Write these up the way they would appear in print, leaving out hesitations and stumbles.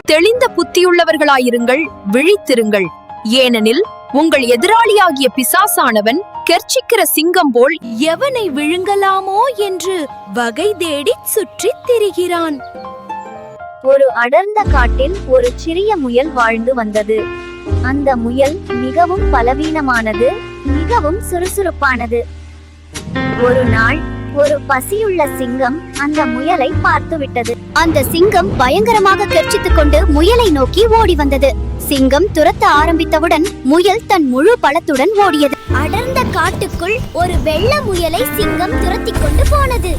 தெளிந்த புத்தியுள்ளவர்களாயிருங்கள், விழித்திருங்கள். ஏனெனில் உங்கள் எதிராளியாகிய பிசாசானவன் கெர்ச்சிக்கிற சிங்கம் போல் எவனை விழுங்கலாமோ என்று வகை தேடிச் சுற்றித் திரிகிறான். ஒரு அடர்ந்த காட்டில் ஒரு சிறிய முயல் வாழ்ந்து வந்தது. அந்த முயல் மிகவும் பலவீனமானது, மிகவும் சுறுசுறுப்பானது. ஒரு நாள் ஒரு பசியுள்ள சிங்கம் அந்த முயலை பார்த்துவிட்டது. அந்த சிங்கம் பயங்கரமாக கெர்ச்சித்துக் கொண்டு முயலை நோக்கி ஓடி வந்தது. சிங்கம் துரத்த ஆரம்பித்தவுடன் முயல் தன் முழு பலத்துடன் ஓடியது. அடர்ந்த காட்டுக்குள் ஒரு வெள்ள முயலை சிங்கம் துரத்திக் கொண்டு போனது.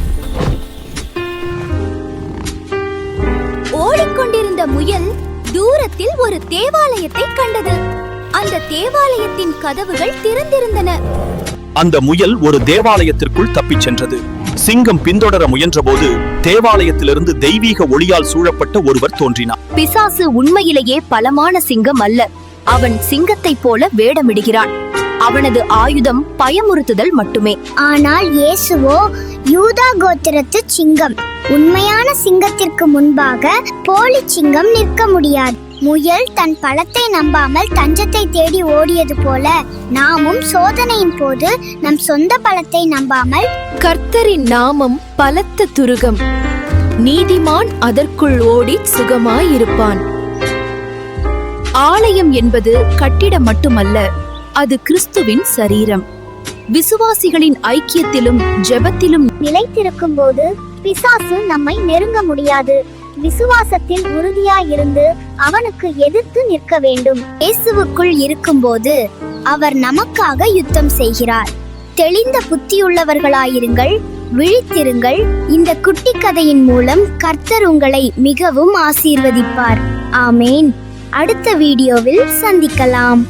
ஓடிக்கொண்டிருந்த முயல் தூரத்தில் ஒரு தேவாலயத்தை கண்டது. அந்த தேவாலயத்தின் கதவுகள் திறந்திருந்தன. அந்த முயல் ஒரு தேவாலயத்திற்குள் தப்பிச் சென்றது. சிங்கம் பின்தொடர முயன்றபோது தேவாலயத்திலிருந்து தெய்வீக ஒளியால் சூழப்பட்ட ஒருவர் தோன்றினார். பிசாசு உண்மையிலேயே பலமான சிங்கம் அல்ல. அவன் சிங்கத்தைப் போல வேடமிடுகிறான். அவனது ஆயுதம் பயமுறுத்துதல் மட்டுமே. ஆனால் இயேசுவோ யூதா கோத்திரத்து சிங்கம். உண்மையான சிங்கத்திற்கு முன்பாக போலி சிங்கம் நிற்க முடியாது. முயல் தன் பலத்தை நம்பாமல் தஞ்சத்தை தேடி ஓடியது போல நாமும் சோதனையின் போது நம் சொந்த பலத்தை நம்பாமல் கர்த்தரின் நாமம் பலத்த துருகம், நீதிமான் அதற்குள் ஓடி சுகமாயிருப்பான். ஆலயம் என்பது கட்டிடம் மட்டுமல்ல, அது கிறிஸ்துவின் சரீரம். விசுவாசிகளின் ஐக்கியத்திலும் ஜெபத்திலும் நிலைத்திருக்கும் போது பிசாசு நம்மை நெருங்க முடியாது. விசுவாசத்தில் உறுதியாயிருந்து அவனுக்கு எதிர்த்து நிற்க வேண்டும். இயேசுவுக்குள் இருக்கும்போது அவர் நமக்காக யுத்தம் செய்கிறார். தெளிந்த புத்தியுள்ளவர்களாயிருங்கள், விழித்திருங்கள். இந்த குட்டி கதையின் மூலம் கர்த்தர் உங்களை மிகவும் ஆசீர்வதிப்பார். ஆமேன். அடுத்த வீடியோவில் சந்திக்கலாம்.